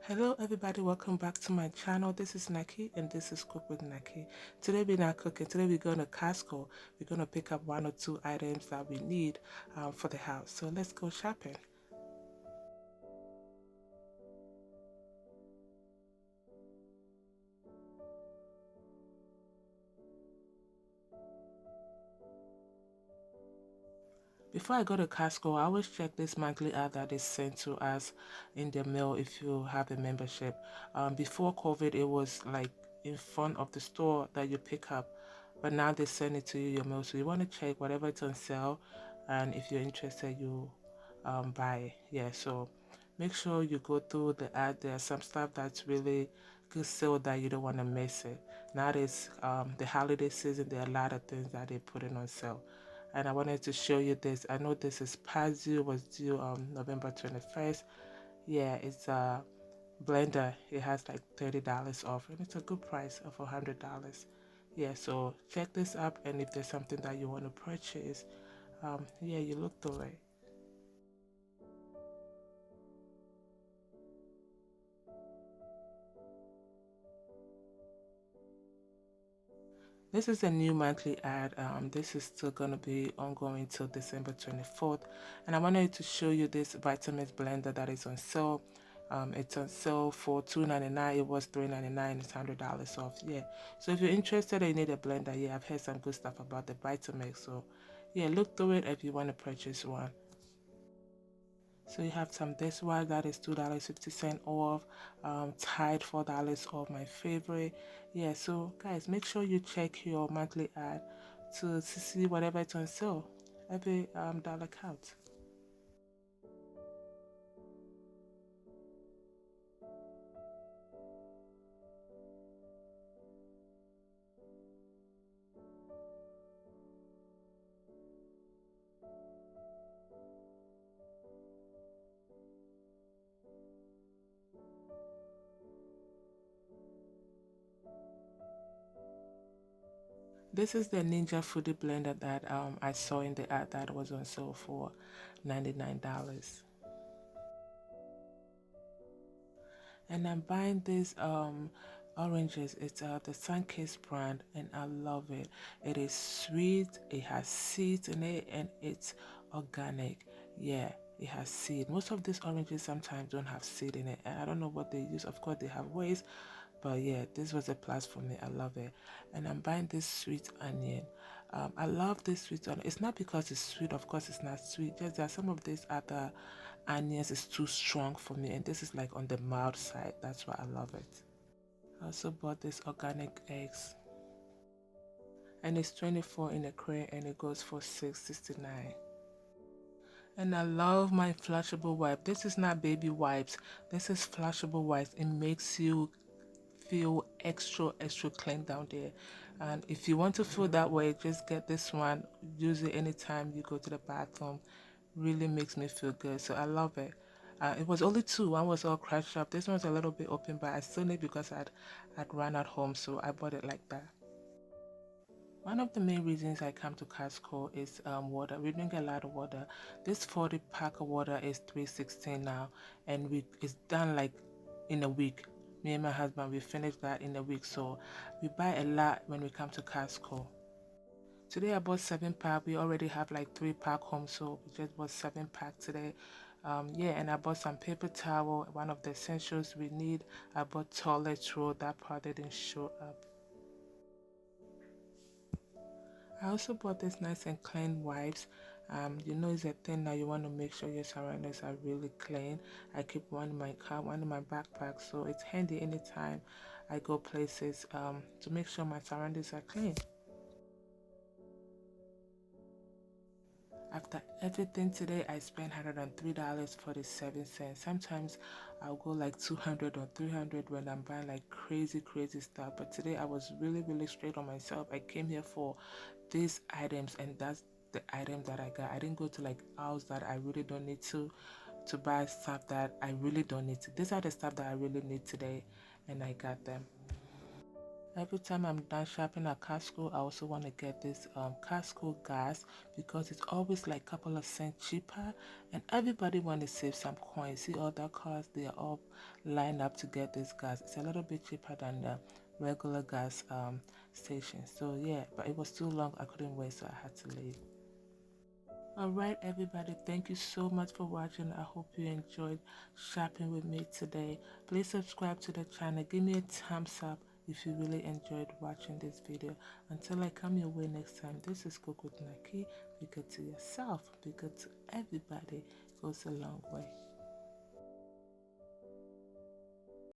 Hello everybody, welcome back to my channel. This is Nakie and this is Cook with Nakie. Today we're not cooking. Today we're going to Costco. We're going to pick up one or two items that we need for the house. So let's go shopping. Before I go to Costco, I always check this monthly ad that is sent to us in the mail if you have a membership. Before COVID, it was like in front of the store that you pick up, but now they send it to you your mail. So you want to check whatever it's on sale, and if you're interested, you buy. Yeah, so make sure you go through the ad. There's some stuff that's really good sale that you don't want to miss it. Nowadays, the holiday season, there are a lot of things that they put in on sale, and I wanted to show you this. I know this is past due, was due November 21st. Yeah, it's a blender. It has like $30 off, and it's a good price of $100. Yeah, so check this up, and if there's something that you want to purchase, yeah, you look through it. This is a new monthly ad. This is still going to be ongoing till December 24th. And I wanted to show you this Vitamix Blender that is on sale. It's on sale for $2.99. It was $3.99. It's $100 off. Yeah. So if you're interested and you need a blender, yeah, I've heard some good stuff about the Vitamix. So yeah, look through it if you want to purchase one. So you have some this one that is $2.50 off, Tide $4 off, my favorite. Yeah, so guys, make sure you check your monthly ad to see whatever it's on sale. Every dollar counts. This is the Ninja Foodie blender that I saw in the ad that was on sale for $99. And I'm buying these oranges. It's the Sunkist brand, and I love it. It is sweet, it has seeds in it, and it's organic. Yeah, it has seed. Most of these oranges sometimes don't have seed in it, and I don't know what they use. Of course they have ways, but yeah, this was a plus for me. I love it. And I'm buying this sweet onion. I love this sweet onion. It's not because it's sweet, of course it's not sweet, just that some of these other onions is too strong for me, and this is like on the mild side. That's why I love it. I also bought this organic eggs, and it's 24 in a crate, and it goes for $6.69. And I love my flushable wipe. This is not baby wipes, this is flushable wipes. It makes you feel extra clean down there, and if you want to feel that way, just get this one. Use it anytime you go to the bathroom. Really makes me feel good, so I love it. It was only two. One was all crushed up. This one's a little bit open, but I still need because I'd run at home, so I bought it like that. One of the main reasons I come to Costco is water. We drink a lot of water. This 40 pack of water is $3.16 now, and it's done like in a week. Me and my husband, we finished that in a week, so we buy a lot when we come to Costco. Today I bought 7 pack. We already have like 3 pack home, so we just bought 7 pack today. Yeah, and I bought some paper towel, one of the essentials we need. I bought toilet roll. That part didn't show up. I also bought this nice and clean wipes. You know, it's a thing now. You want to make sure your surroundings are really clean. I keep one in my car, one in my backpack, so it's handy anytime I go places to make sure my surroundings are clean. After everything today, I spent $103.47. Sometimes I'll go like 200 or 300 when I'm buying like crazy stuff. But today I was really straight on myself. I came here for these items, and that's the item that I got. I didn't go to like aisles that I really don't need to buy stuff that I really don't need to. These are the stuff that I really need today, and I got them. Every time I'm done shopping at Costco, I also want to get this Costco gas because it's always like a couple of cents cheaper, and everybody want to save some coins. See all that cars, they are all lined up to get this gas. It's a little bit cheaper than the regular gas station. So yeah, but it was too long. I couldn't wait, so I had to leave. Alright everybody, thank you so much for watching. I hope you enjoyed shopping with me today. Please subscribe to the channel. Give me a thumbs up if you really enjoyed watching this video. Until I come your way next time, this is Cook with Nakie. Be good to yourself, be good to everybody. It goes a long way.